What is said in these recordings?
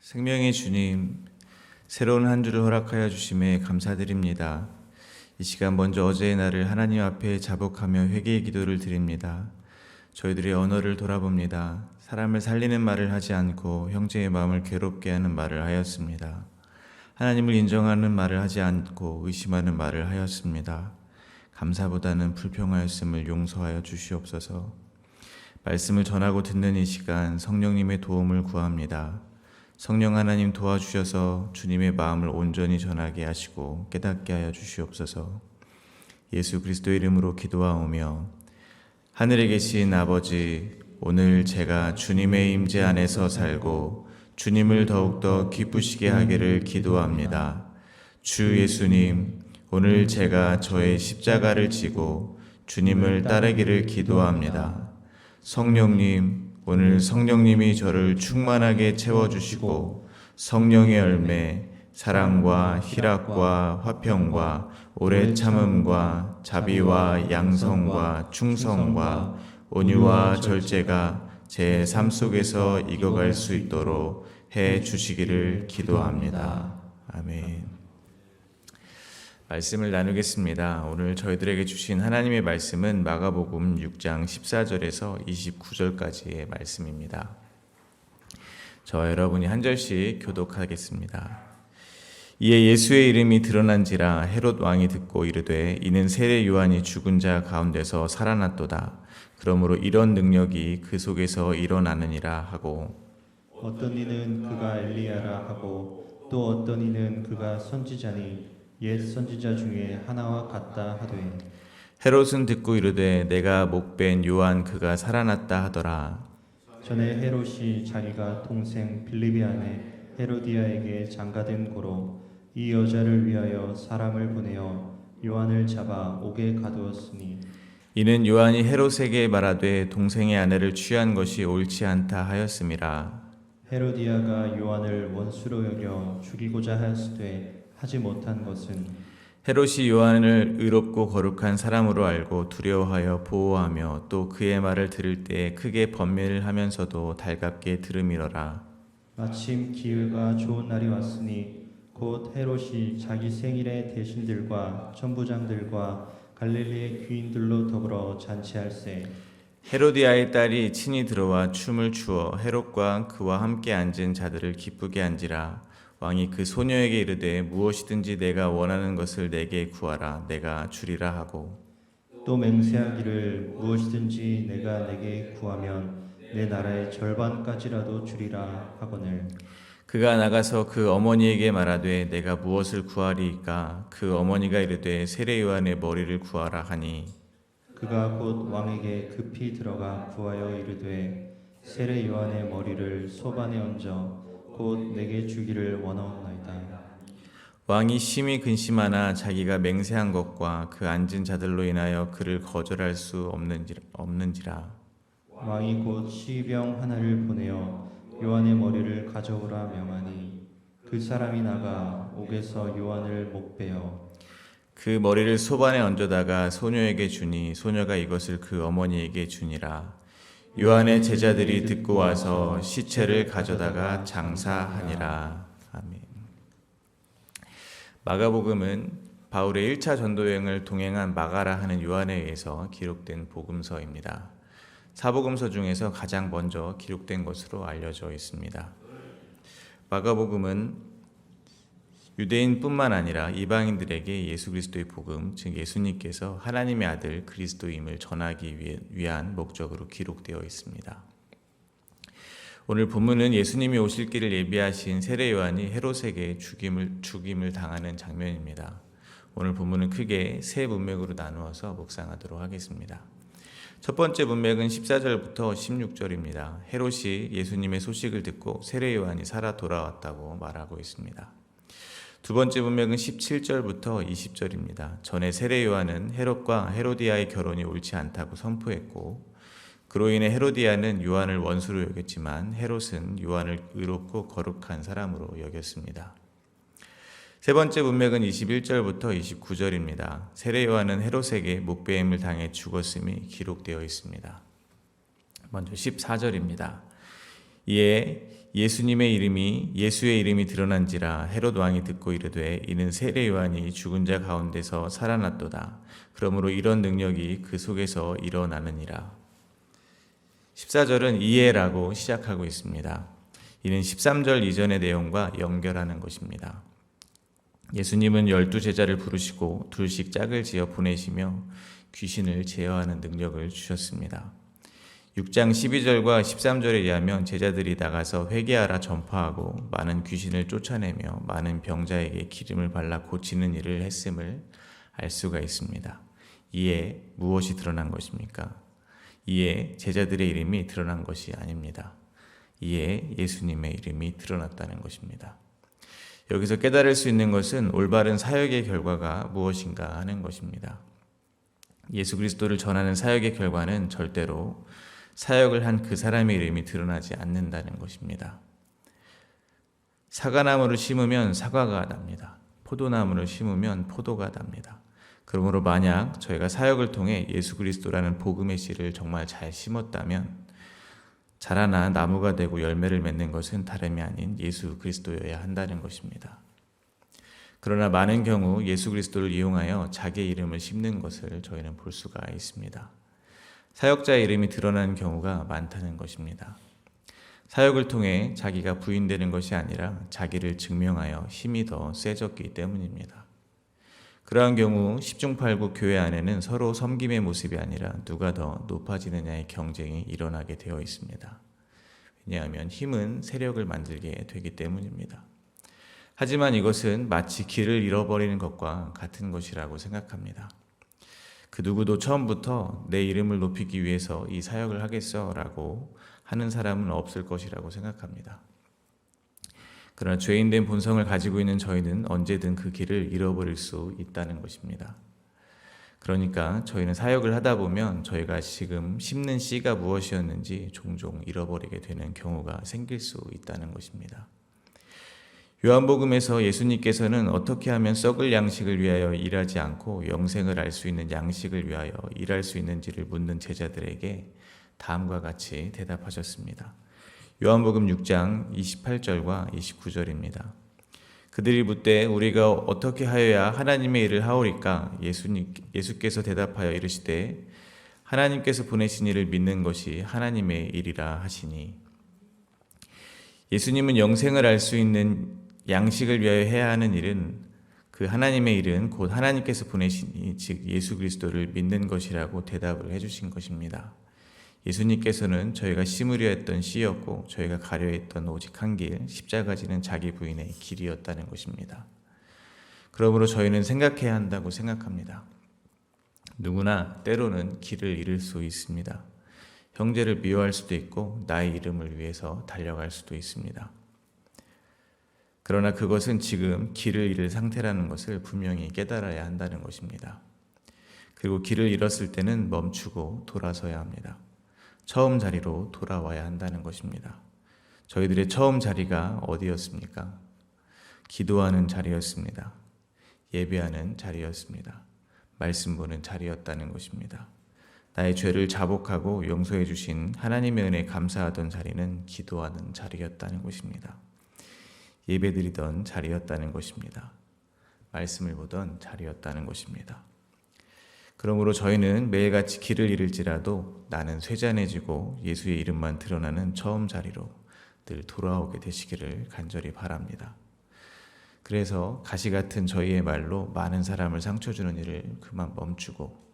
생명의 주님, 새로운 한 주를 허락하여 주심에 감사드립니다. 이 시간 먼저 어제의 날을 하나님 앞에 자복하며 회개의 기도를 드립니다. 저희들의 언어를 돌아봅니다. 사람을 살리는 말을 하지 않고 형제의 마음을 괴롭게 하는 말을 하였습니다. 하나님을 인정하는 말을 하지 않고 의심하는 말을 하였습니다. 감사보다는 불평하였음을 용서하여 주시옵소서. 말씀을 전하고 듣는 이 시간 성령님의 도움을 구합니다. 성령 하나님 도와주셔서 주님의 마음을 온전히 전하게 하시고 깨닫게 하여 주시옵소서. 예수 그리스도의 이름으로 기도하오며, 하늘에 계신 아버지, 오늘 제가 주님의 임재 안에서 살고 주님을 더욱더 기쁘시게 하기를 기도합니다. 주 예수님, 오늘 제가 저의 십자가를 지고 주님을 따르기를 기도합니다. 성령님, 오늘 성령님이 저를 충만하게 채워주시고 성령의 열매, 사랑과 희락과 화평과 오래 참음과 자비와 양성과 충성과 온유와 절제가 제 삶 속에서 익어갈 수 있도록 해 주시기를 기도합니다. 아멘. 말씀을 나누겠습니다. 오늘 저희들에게 주신 하나님의 말씀은 마가복음 6장 14절에서 29절까지의 말씀입니다. 저와 여러분이 한 절씩 교독하겠습니다. 이에 예수의 이름이 드러난지라 헤롯 왕이 듣고 이르되 이는 세례 요한이 죽은 자 가운데서 살아났도다. 그러므로 이런 능력이 그 속에서 일어나느니라 하고, 어떤 이는 그가 엘리야라 하고 또 어떤 이는 그가 선지자니 옛 선지자 중에 하나와 같다 하되, 헤롯은 듣고 이르되 내가 목벤 요한 그가 살아났다 하더라. 전에 헤롯이 자기가 동생 빌립이 아내 헤로디아에게 장가된 고로 이 여자를 위하여 사람을 보내어 요한을 잡아 옥에 가두었으니, 이는 요한이 헤롯에게 말하되 동생의 아내를 취한 것이 옳지 않다 하였음이라. 헤로디아가 요한을 원수로 여겨 죽이고자 하였으되 하지 못한 것은, 헤롯이 요한을 의롭고 거룩한 사람으로 알고 두려워하여 보호하며 또 그의 말을 들을 때에 크게 번뇌를 하면서도 달갑게 들음이러라. 마침 기회가 좋은 날이 왔으니 곧 헤롯이 자기 생일에 대신들과 천부장들과 갈릴리의 귀인들로 더불어 잔치할세. 헤로디아의 딸이 친히 들어와 춤을 추어 헤롯과 그와 함께 앉은 자들을 기쁘게 한지라. 왕이 그 소녀에게 이르되 무엇이든지 내가 원하는 것을 내게 구하라, 내가 주리라 하고, 또 맹세하기를 무엇이든지 내가 내게 구하면 내 나라의 절반까지라도 주리라 하거늘. 그가 나가서 그 어머니에게 말하되 내가 무엇을 구하리이까? 그 어머니가 이르되 세례 요한의 머리를 구하라 하니, 그가 곧 왕에게 급히 들어가 구하여 이르되 세례 요한의 머리를 소반에 얹어 곧 내게 주기를 원하옵나이다. 왕이 심히 근심하나 자기가 맹세한 것과 그 앉은 자들로 인하여 그를 거절할 수 없는지라. 왕이 곧 시병 하나를 보내어 요한의 머리를 가져오라 명하니 그 사람이 나가 옥에서 요한을 목베어 그 머리를 소반에 얹어다가 소녀에게 주니 소녀가 이것을 그 어머니에게 주니라. 요한의 제자들이 듣고 와서 시체를 가져다가 장사하니라. 아멘. 마가복음은 바울의 1차 전도여행을 동행한 마가라 하는 요한에 의해서 기록된 복음서입니다. 사복음서 중에서 가장 먼저 기록된 것으로 알려져 있습니다. 마가복음은 유대인뿐만 아니라 이방인들에게 예수 그리스도의 복음, 즉 예수님께서 하나님의 아들 그리스도임을 전하기 위한 목적으로 기록되어 있습니다. 오늘 본문은 예수님이 오실 길을 예비하신 세례 요한이 헤롯에게 죽임을 당하는 장면입니다. 오늘 본문은 크게 세 문맥으로 나누어서 묵상하도록 하겠습니다. 첫 번째 문맥은 14절부터 16절입니다. 헤롯이 예수님의 소식을 듣고 세례 요한이 살아 돌아왔다고 말하고 있습니다. 두 번째 문맥은 17절부터 20절입니다. 전에 세례 요한은 헤롯과 헤로디아의 결혼이 옳지 않다고 선포했고, 그로 인해 헤로디아는 요한을 원수로 여겼지만 헤롯은 요한을 의롭고 거룩한 사람으로 여겼습니다. 세 번째 문맥은 21절부터 29절입니다. 세례 요한은 헤롯에게 목배임을 당해 죽었음이 기록되어 있습니다. 먼저 14절입니다. 이에 예수의 이름이 드러난지라 헤롯 왕이 듣고 이르되 이는 세례 요한이 죽은 자 가운데서 살아났도다. 그러므로 이런 능력이 그 속에서 일어나느니라. 14절은 이에라고 시작하고 있습니다. 이는 13절 이전의 내용과 연결하는 것입니다. 예수님은 12제자를 부르시고 둘씩 짝을 지어 보내시며 귀신을 제어하는 능력을 주셨습니다. 6장 12절과 13절에 의하면 제자들이 나가서 회개하라 전파하고 많은 귀신을 쫓아내며 많은 병자에게 기름을 발라 고치는 일을 했음을 알 수가 있습니다. 이에 무엇이 드러난 것입니까? 이에 제자들의 이름이 드러난 것이 아닙니다. 이에 예수님의 이름이 드러났다는 것입니다. 여기서 깨달을 수 있는 것은 올바른 사역의 결과가 무엇인가 하는 것입니다. 예수 그리스도를 전하는 사역의 결과는 절대로 사역을 한 그 사람의 이름이 드러나지 않는다는 것입니다. 사과나무를 심으면 사과가 납니다. 포도나무를 심으면 포도가 납니다. 그러므로 만약 저희가 사역을 통해 예수 그리스도라는 복음의 씨를 정말 잘 심었다면 자라나 나무가 되고 열매를 맺는 것은 다름이 아닌 예수 그리스도여야 한다는 것입니다. 그러나 많은 경우 예수 그리스도를 이용하여 자기의 이름을 심는 것을 저희는 볼 수가 있습니다. 사역자의 이름이 드러나는 경우가 많다는 것입니다. 사역을 통해 자기가 부인되는 것이 아니라 자기를 증명하여 힘이 더 세졌기 때문입니다. 그러한 경우 10중 8구 교회 안에는 서로 섬김의 모습이 아니라 누가 더 높아지느냐의 경쟁이 일어나게 되어 있습니다. 왜냐하면 힘은 세력을 만들게 되기 때문입니다. 하지만 이것은 마치 길을 잃어버리는 것과 같은 것이라고 생각합니다. 그 누구도 처음부터 내 이름을 높이기 위해서 이 사역을 하겠어 라고 하는 사람은 없을 것이라고 생각합니다. 그러나 죄인된 본성을 가지고 있는 저희는 언제든 그 길을 잃어버릴 수 있다는 것입니다. 그러니까 저희는 사역을 하다 보면 저희가 지금 심는 씨가 무엇이었는지 종종 잃어버리게 되는 경우가 생길 수 있다는 것입니다. 요한복음에서 예수님께서는 어떻게 하면 썩을 양식을 위하여 일하지 않고 영생을 알 수 있는 양식을 위하여 일할 수 있는지를 묻는 제자들에게 다음과 같이 대답하셨습니다. 요한복음 6장 28절과 29절입니다. 그들이 묻되 우리가 어떻게 하여야 하나님의 일을 하오리까? 예수께서 대답하여 이르시되 하나님께서 보내신 이를 믿는 것이 하나님의 일이라 하시니. 예수님은 영생을 알 수 있는 양식을 위하여 해야 하는 일은 그 하나님의 일은 곧 하나님께서 보내신 이, 즉 예수 그리스도를 믿는 것이라고 대답을 해주신 것입니다. 예수님께서는 저희가 심으려 했던 씨였고 저희가 가려 했던 오직 한 길, 십자가 지는 자기 부인의 길이었다는 것입니다. 그러므로 저희는 생각해야 한다고 생각합니다. 누구나 때로는 길을 잃을 수 있습니다. 형제를 미워할 수도 있고 나의 이름을 위해서 달려갈 수도 있습니다. 그러나 그것은 지금 길을 잃을 상태라는 것을 분명히 깨달아야 한다는 것입니다. 그리고 길을 잃었을 때는 멈추고 돌아서야 합니다. 처음 자리로 돌아와야 한다는 것입니다. 저희들의 처음 자리가 어디였습니까? 기도하는 자리였습니다. 예배하는 자리였습니다. 말씀 보는 자리였다는 것입니다. 나의 죄를 자복하고 용서해 주신 하나님의 은혜에 감사하던 자리는 기도하는 자리였다는 것입니다. 예배드리던 자리였다는 것입니다. 말씀을 보던 자리였다는 것입니다. 그러므로 저희는 매일같이 길을 잃을지라도 나는 쇠잔해지고 예수의 이름만 드러나는 처음 자리로 늘 돌아오게 되시기를 간절히 바랍니다. 그래서 가시 같은 저희의 말로 많은 사람을 상처 주는 일을 그만 멈추고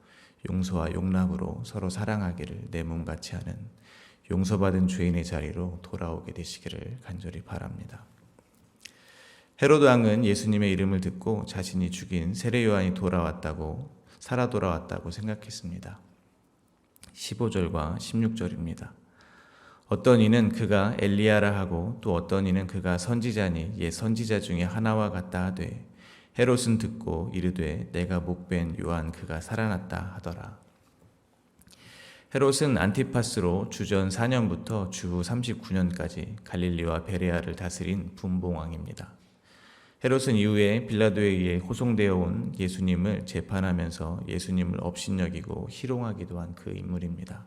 용서와 용납으로 서로 사랑하기를 내 몸같이 하는 용서받은 죄인의 자리로 돌아오게 되시기를 간절히 바랍니다. 헤롯 왕은 예수님의 이름을 듣고 자신이 죽인 세례 요한이 살아 돌아왔다고 생각했습니다. 15절과 16절입니다. 어떤 이는 그가 엘리야라 하고 또 어떤 이는 그가 선지자니 옛 선지자 중에 하나와 같다 하되 헤롯은 듣고 이르되 내가 목벤 요한 그가 살아났다 하더라. 헤롯은 안티파스로 주전 4년부터 주후 39년까지 갈릴리와 베레아를 다스린 분봉왕입니다. 헤롯은 이후에 빌라도에 의해 호송되어 온 예수님을 재판하면서 예수님을 업신여기고 희롱하기도 한 그 인물입니다.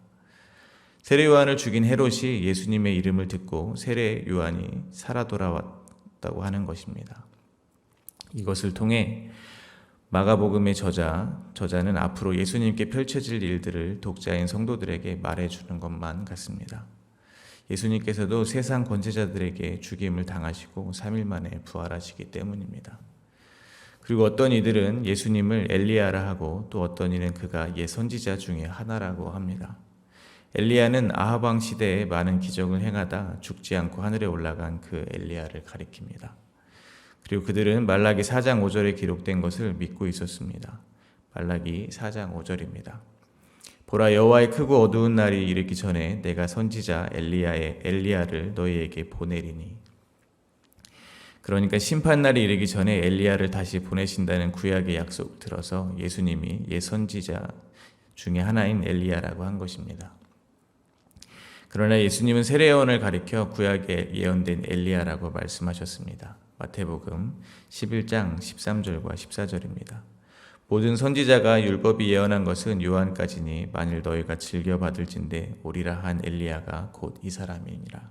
세례 요한을 죽인 헤롯이 예수님의 이름을 듣고 세례 요한이 살아 돌아왔다고 하는 것입니다. 이것을 통해 마가복음의 저자는 앞으로 예수님께 펼쳐질 일들을 독자인 성도들에게 말해주는 것만 같습니다. 예수님께서도 세상 권세자들에게 죽임을 당하시고 3일 만에 부활하시기 때문입니다. 그리고 어떤 이들은 예수님을 엘리야라 하고 또 어떤 이는 그가 옛 선지자 중에 하나라고 합니다. 엘리야는 아합 왕 시대에 많은 기적을 행하다 죽지 않고 하늘에 올라간 그 엘리야를 가리킵니다. 그리고 그들은 말라기 4장 5절에 기록된 것을 믿고 있었습니다. 말라기 4장 5절입니다. 보라, 여호와의 크고 어두운 날이 이르기 전에 내가 선지자 엘리야를 너희에게 보내리니. 그러니까 심판날이 이르기 전에 엘리야를 다시 보내신다는 구약의 약속 들어서 예수님이 옛 선지자 중에 하나인 엘리야라고 한 것입니다. 그러나 예수님은 세례 요한을 가리켜 구약에 예언된 엘리야라고 말씀하셨습니다. 마태복음 11장 13절과 14절입니다. 모든 선지자가 율법이 예언한 것은 요한까지니 만일 너희가 즐겨 받을진대 오리라 한 엘리야가 곧 이 사람이니라.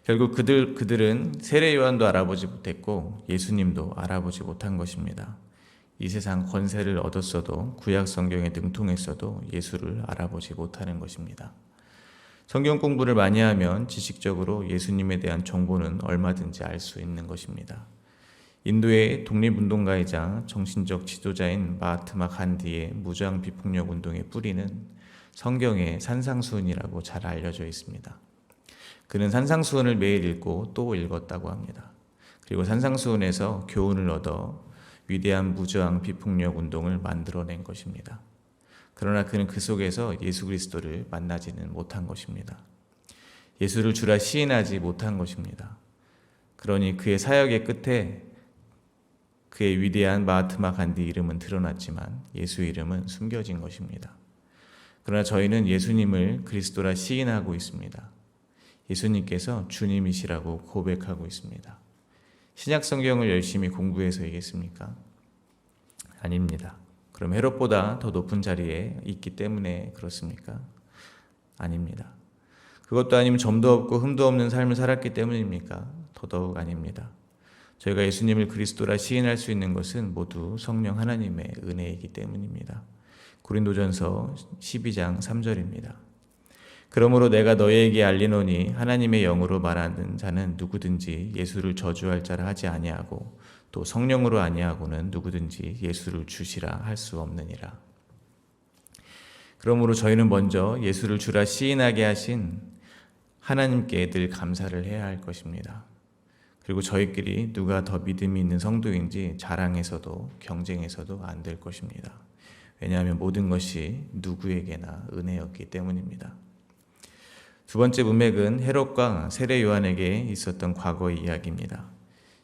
결국 그들은 세례 요한도 알아보지 못했고 예수님도 알아보지 못한 것입니다. 이 세상 권세를 얻었어도 구약 성경에 능통했어도 예수를 알아보지 못하는 것입니다. 성경 공부를 많이 하면 지식적으로 예수님에 대한 정보는 얼마든지 알 수 있는 것입니다. 인도의 독립운동가이자 정신적 지도자인 마하트마 간디의 무장 비폭력 운동의 뿌리는 성경의 산상수훈이라고 잘 알려져 있습니다. 그는 산상수훈을 매일 읽고 또 읽었다고 합니다. 그리고 산상수훈에서 교훈을 얻어 위대한 무저항 비폭력 운동을 만들어낸 것입니다. 그러나 그는 그 속에서 예수 그리스도를 만나지는 못한 것입니다. 예수를 주라 시인하지 못한 것입니다. 그러니 그의 사역의 끝에 그의 위대한 마하트마 간디 이름은 드러났지만 예수 이름은 숨겨진 것입니다. 그러나 저희는 예수님을 그리스도라 시인하고 있습니다. 예수님께서 주님이시라고 고백하고 있습니다. 신약 성경을 열심히 공부해서이겠습니까? 아닙니다. 그럼 헤롯보다 더 높은 자리에 있기 때문에 그렇습니까? 아닙니다. 그것도 아니면 점도 없고 흠도 없는 삶을 살았기 때문입니까? 더더욱 아닙니다. 저희가 예수님을 그리스도라 시인할 수 있는 것은 모두 성령 하나님의 은혜이기 때문입니다. 고린도전서 12장 3절입니다. 그러므로 내가 너희에게 알리노니 하나님의 영으로 말하는 자는 누구든지 예수를 저주할 자라 하지 아니하고 또 성령으로 아니하고는 누구든지 예수를 주시라 할 수 없느니라. 그러므로 저희는 먼저 예수를 주라 시인하게 하신 하나님께 늘 감사를 해야 할 것입니다. 그리고 저희끼리 누가 더 믿음이 있는 성도인지 자랑해서도 경쟁해서도 안 될 것입니다. 왜냐하면 모든 것이 누구에게나 은혜였기 때문입니다. 두 번째 문맥은 헤롯과 세례 요한에게 있었던 과거의 이야기입니다.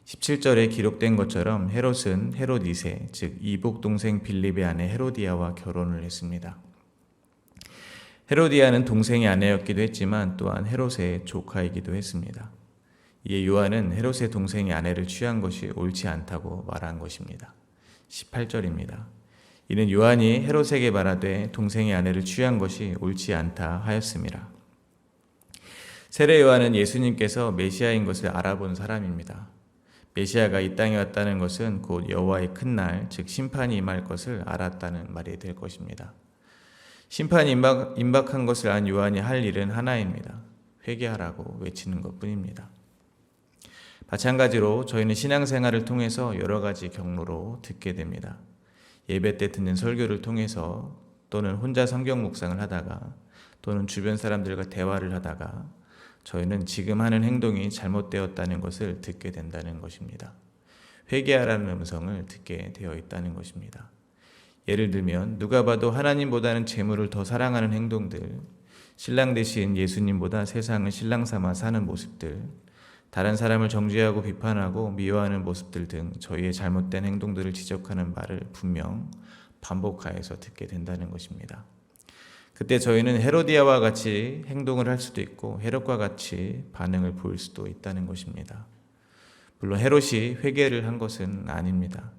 17절에 기록된 것처럼 헤롯은 헤롯 2세, 즉 이복 동생 빌립의 아내 헤로디아와 결혼을 했습니다. 헤로디아는 동생의 아내였기도 했지만 또한 헤롯의 조카이기도 했습니다. 이에 요한은 헤롯의 동생의 아내를 취한 것이 옳지 않다고 말한 것입니다. 18절입니다. 이는 요한이 헤롯에게 말하되 동생의 아내를 취한 것이 옳지 않다 하였음이라. 세례 요한은 예수님께서 메시아인 것을 알아본 사람입니다. 메시아가 이 땅에 왔다는 것은 곧 여호와의 큰 날, 즉 심판이 임할 것을 알았다는 말이 될 것입니다. 심판이 임박한 것을 안 요한이 할 일은 하나입니다. 회개하라고 외치는 것뿐입니다. 마찬가지로 저희는 신앙생활을 통해서 여러 가지 경로로 듣게 됩니다. 예배 때 듣는 설교를 통해서 또는 혼자 성경 묵상을 하다가 또는 주변 사람들과 대화를 하다가 저희는 지금 하는 행동이 잘못되었다는 것을 듣게 된다는 것입니다. 회개하라는 음성을 듣게 되어 있다는 것입니다. 예를 들면 누가 봐도 하나님보다는 재물을 더 사랑하는 행동들, 신랑 대신 예수님보다 세상을 신랑 삼아 사는 모습들, 다른 사람을 정죄하고 비판하고 미워하는 모습들 등 저희의 잘못된 행동들을 지적하는 말을 분명 반복하여서 듣게 된다는 것입니다. 그때 저희는 헤로디아와 같이 행동을 할 수도 있고 헤롯과 같이 반응을 보일 수도 있다는 것입니다. 물론 헤롯이 회개를 한 것은 아닙니다.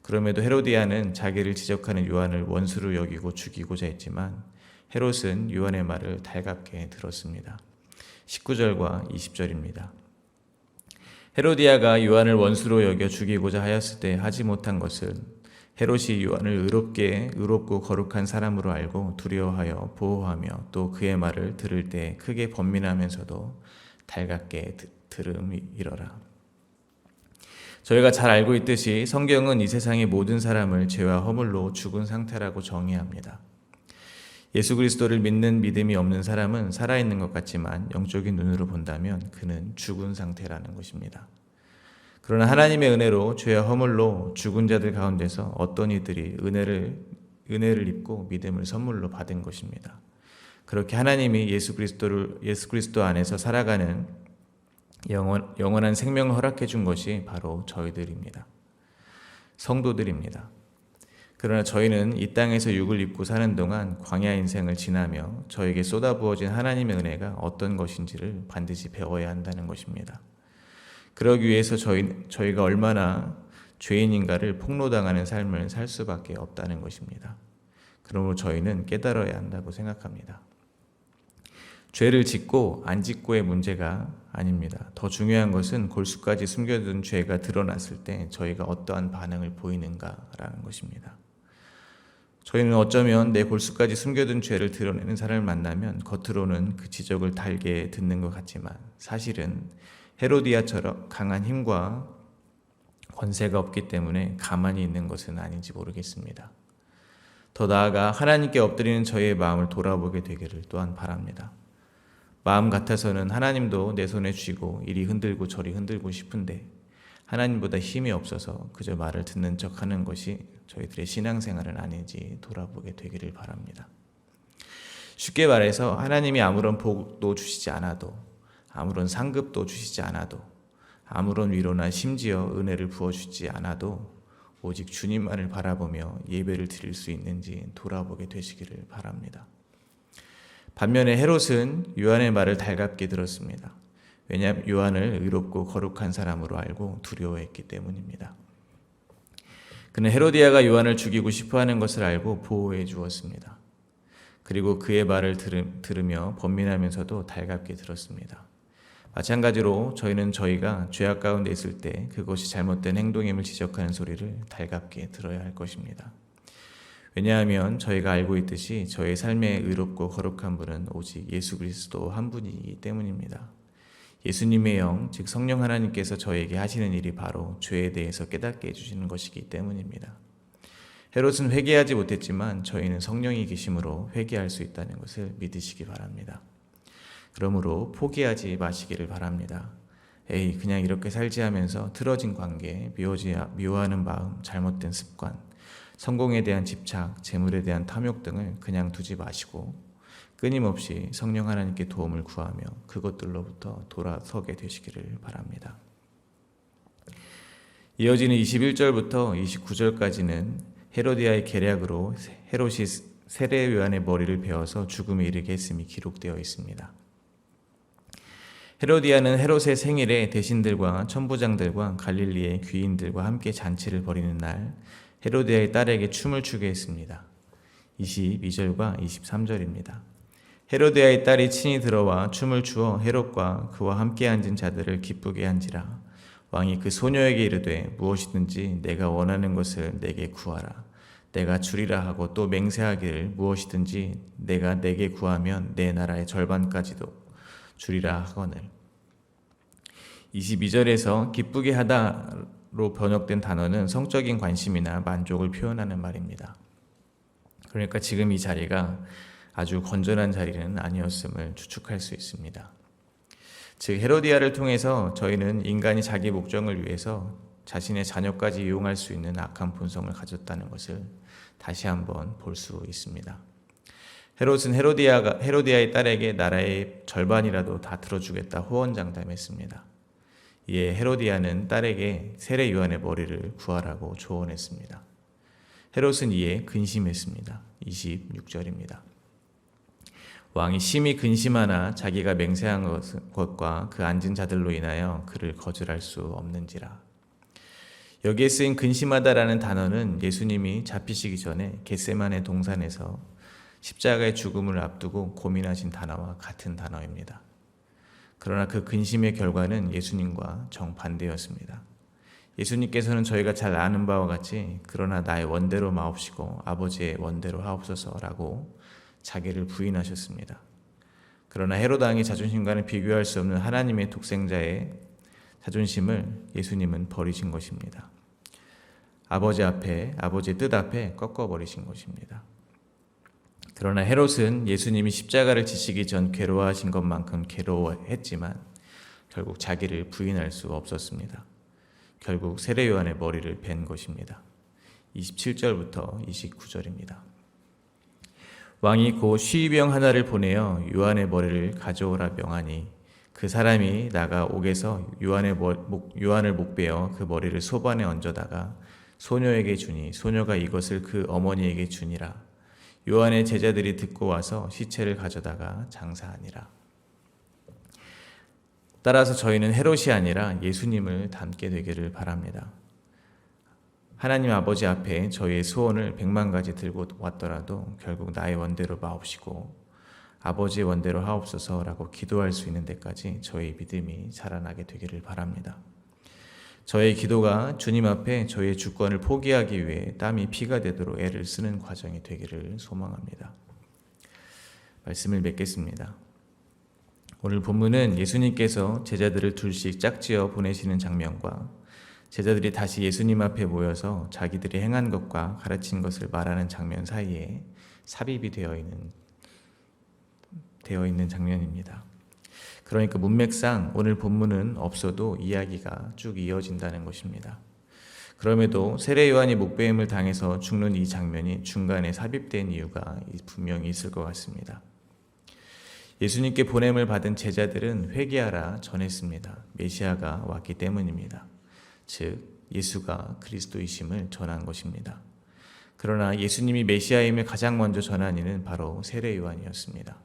그럼에도 헤로디아는 자기를 지적하는 요한을 원수로 여기고 죽이고자 했지만 헤롯은 요한의 말을 달갑게 들었습니다. 19절과 20절입니다. 헤로디아가 요한을 원수로 여겨 죽이고자 하였을 때 하지 못한 것은 헤롯이 요한을 의롭고 거룩한 사람으로 알고 두려워하여 보호하며 또 그의 말을 들을 때 크게 번민하면서도 달갑게 들음이러라. 저희가 잘 알고 있듯이 성경은 이 세상의 모든 사람을 죄와 허물로 죽은 상태라고 정의합니다. 예수 그리스도를 믿는 믿음이 없는 사람은 살아있는 것 같지만 영적인 눈으로 본다면 그는 죽은 상태라는 것입니다. 그러나 하나님의 은혜로 죄와 허물로 죽은 자들 가운데서 어떤 이들이 은혜를 입고 믿음을 선물로 받은 것입니다. 그렇게 하나님이 예수 그리스도 안에서 살아가는 영원한 생명을 허락해 준 것이 바로 저희들입니다. 성도들입니다. 그러나 저희는 이 땅에서 육을 입고 사는 동안 광야 인생을 지나며 저에게 쏟아부어진 하나님의 은혜가 어떤 것인지를 반드시 배워야 한다는 것입니다. 그러기 위해서 저희가 얼마나 죄인인가를 폭로당하는 삶을 살 수밖에 없다는 것입니다. 그러므로 저희는 깨달아야 한다고 생각합니다. 죄를 짓고 안 짓고의 문제가 아닙니다. 더 중요한 것은 골수까지 숨겨둔 죄가 드러났을 때 저희가 어떠한 반응을 보이는가라는 것입니다. 저희는 어쩌면 내 골수까지 숨겨둔 죄를 드러내는 사람을 만나면 겉으로는 그 지적을 달게 듣는 것 같지만 사실은 헤로디아처럼 강한 힘과 권세가 없기 때문에 가만히 있는 것은 아닌지 모르겠습니다. 더 나아가 하나님께 엎드리는 저희의 마음을 돌아보게 되기를 또한 바랍니다. 마음 같아서는 하나님도 내 손에 쥐고 이리 흔들고 저리 흔들고 싶은데 하나님보다 힘이 없어서 그저 말을 듣는 척하는 것이 저희들의 신앙생활은 아닌지 돌아보게 되기를 바랍니다. 쉽게 말해서 하나님이 아무런 복도 주시지 않아도 아무런 상급도 주시지 않아도 아무런 위로나 심지어 은혜를 부어주지 않아도 오직 주님만을 바라보며 예배를 드릴 수 있는지 돌아보게 되시기를 바랍니다. 반면에 헤롯은 요한의 말을 달갑게 들었습니다. 왜냐하면 요한을 의롭고 거룩한 사람으로 알고 두려워했기 때문입니다. 그는 헤로디아가 요한을 죽이고 싶어하는 것을 알고 보호해 주었습니다. 그리고 그의 말을 들으며 번민하면서도 달갑게 들었습니다. 마찬가지로 저희는 저희가 죄악 가운데 있을 때 그것이 잘못된 행동임을 지적하는 소리를 달갑게 들어야 할 것입니다. 왜냐하면 저희가 알고 있듯이 저의 삶에 의롭고 거룩한 분은 오직 예수 그리스도 한 분이기 때문입니다. 예수님의 영, 즉 성령 하나님께서 저에게 하시는 일이 바로 죄에 대해서 깨닫게 해주시는 것이기 때문입니다. 헤롯은 회개하지 못했지만 저희는 성령이 계심으로 회개할 수 있다는 것을 믿으시기 바랍니다. 그러므로 포기하지 마시기를 바랍니다. 그냥 이렇게 살지 하면서 틀어진 관계, 미워하는 마음, 잘못된 습관, 성공에 대한 집착, 재물에 대한 탐욕 등을 그냥 두지 마시고 끊임없이 성령 하나님께 도움을 구하며 그것들로부터 돌아서게 되시기를 바랍니다. 이어지는 21절부터 29절까지는 헤로디아의 계략으로 헤롯이 세례 요한의 머리를 베어서 죽음에 이르게 했음이 기록되어 있습니다. 헤로디아는 헤롯의 생일에 대신들과 천부장들과 갈릴리의 귀인들과 함께 잔치를 벌이는 날 헤로디아의 딸에게 춤을 추게 했습니다. 22절과 23절입니다. 헤로디아의 딸이 친히 들어와 춤을 추어 헤롯과 그와 함께 앉은 자들을 기쁘게 한지라. 왕이 그 소녀에게 이르되 무엇이든지 내가 원하는 것을 내게 구하라. 내가 주리라 하고 또 맹세하기를 무엇이든지 내가 내게 구하면 내 나라의 절반까지도 주리라 하거늘. 22절에서 기쁘게 하다로 번역된 단어는 성적인 관심이나 만족을 표현하는 말입니다. 그러니까 지금 이 자리가 아주 건전한 자리는 아니었음을 추측할 수 있습니다. 즉 헤로디아를 통해서 저희는 인간이 자기 목적을 위해서 자신의 자녀까지 이용할 수 있는 악한 본성을 가졌다는 것을 다시 한번 볼 수 있습니다. 헤롯은 헤로디아의 딸에게 나라의 절반이라도 다 들어주겠다 호언장담했습니다. 이에 헤로디아는 딸에게 세례 요한의 머리를 구하라고 조언했습니다. 헤롯은 이에 근심했습니다. 26절입니다. 왕이 심히 근심하나 자기가 맹세한 것과 그 앉은 자들로 인하여 그를 거절할 수 없는지라. 여기에 쓰인 근심하다라는 단어는 예수님이 잡히시기 전에 겟세마네 동산에서 십자가의 죽음을 앞두고 고민하신 단어와 같은 단어입니다. 그러나 그 근심의 결과는 예수님과 정반대였습니다. 예수님께서는 저희가 잘 아는 바와 같이 그러나 나의 원대로 마옵시고 아버지의 원대로 하옵소서라고 자기를 부인하셨습니다. 그러나 헤롯 왕의 자존심과는 비교할 수 없는 하나님의 독생자의 자존심을 예수님은 버리신 것입니다. 아버지의 뜻 앞에 꺾어버리신 것입니다. 그러나 헤롯은 예수님이 십자가를 지시기 전 괴로워하신 것만큼 괴로워했지만 결국 자기를 부인할 수 없었습니다. 결국 세례 요한의 머리를 벤 것입니다. 27절부터 29절입니다. 왕이 곧 쉬위병 하나를 보내어 요한의 머리를 가져오라 명하니 그 사람이 나가 옥에서 요한을 목베어 그 머리를 소반에 얹어다가 소녀에게 주니 소녀가 이것을 그 어머니에게 주니라. 요한의 제자들이 듣고 와서 시체를 가져다가 장사하니라. 따라서 저희는 헤롯이 아니라 예수님을 닮게 되기를 바랍니다. 하나님 아버지 앞에 저희의 소원을 100만 가지 들고 왔더라도 결국 나의 원대로 마옵시고 아버지의 원대로 하옵소서라고 기도할 수 있는 데까지 저희 믿음이 자라나게 되기를 바랍니다. 저의 기도가 주님 앞에 저의 주권을 포기하기 위해 땀이 피가 되도록 애를 쓰는 과정이 되기를 소망합니다. 말씀을 맺겠습니다. 오늘 본문은 예수님께서 제자들을 둘씩 짝지어 보내시는 장면과 제자들이 다시 예수님 앞에 모여서 자기들이 행한 것과 가르친 것을 말하는 장면 사이에 삽입이 되어 있는 장면입니다. 그러니까 문맥상 오늘 본문은 없어도 이야기가 쭉 이어진다는 것입니다. 그럼에도 세례 요한이 목배임을 당해서 죽는 이 장면이 중간에 삽입된 이유가 분명히 있을 것 같습니다. 예수님께 보냄을 받은 제자들은 회개하라 전했습니다. 메시아가 왔기 때문입니다. 즉 예수가 그리스도이심을 전한 것입니다. 그러나 예수님이 메시아임을 가장 먼저 전한 이는 바로 세례 요한이었습니다.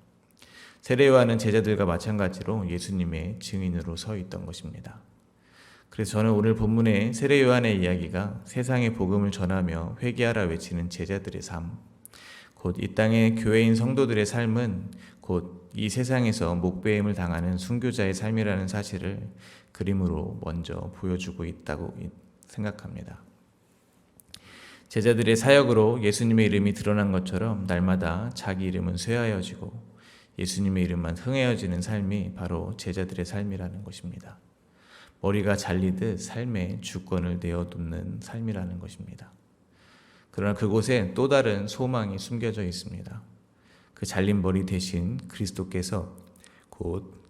세례 요한은 제자들과 마찬가지로 예수님의 증인으로 서 있던 것입니다. 그래서 저는 오늘 본문의 세례 요한의 이야기가 세상의 복음을 전하며 회개하라 외치는 제자들의 삶, 곧 이 땅의 교회인 성도들의 삶은 곧 이 세상에서 목배임을 당하는 순교자의 삶이라는 사실을 그림으로 먼저 보여주고 있다고 생각합니다. 제자들의 사역으로 예수님의 이름이 드러난 것처럼 날마다 자기 이름은 쇠하여지고 예수님의 이름만 흥해여지는 삶이 바로 제자들의 삶이라는 것입니다. 머리가 잘리듯 삶의 주권을 내어놓는 삶이라는 것입니다. 그러나 그곳에 또 다른 소망이 숨겨져 있습니다. 그 잘린 머리 대신 그리스도께서 곧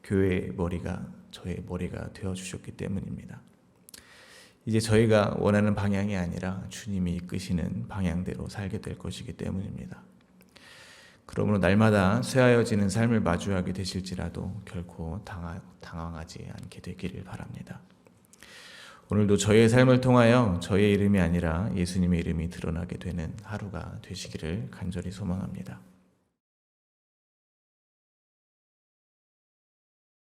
교회의 머리가 저의 머리가 되어주셨기 때문입니다. 이제 저희가 원하는 방향이 아니라 주님이 이끄시는 방향대로 살게 될 것이기 때문입니다. 그러므로 날마다 쇠하여지는 삶을 마주하게 되실지라도 결코 당황하지 않게 되기를 바랍니다. 오늘도 저희의 삶을 통하여 저희의 이름이 아니라 예수님의 이름이 드러나게 되는 하루가 되시기를 간절히 소망합니다.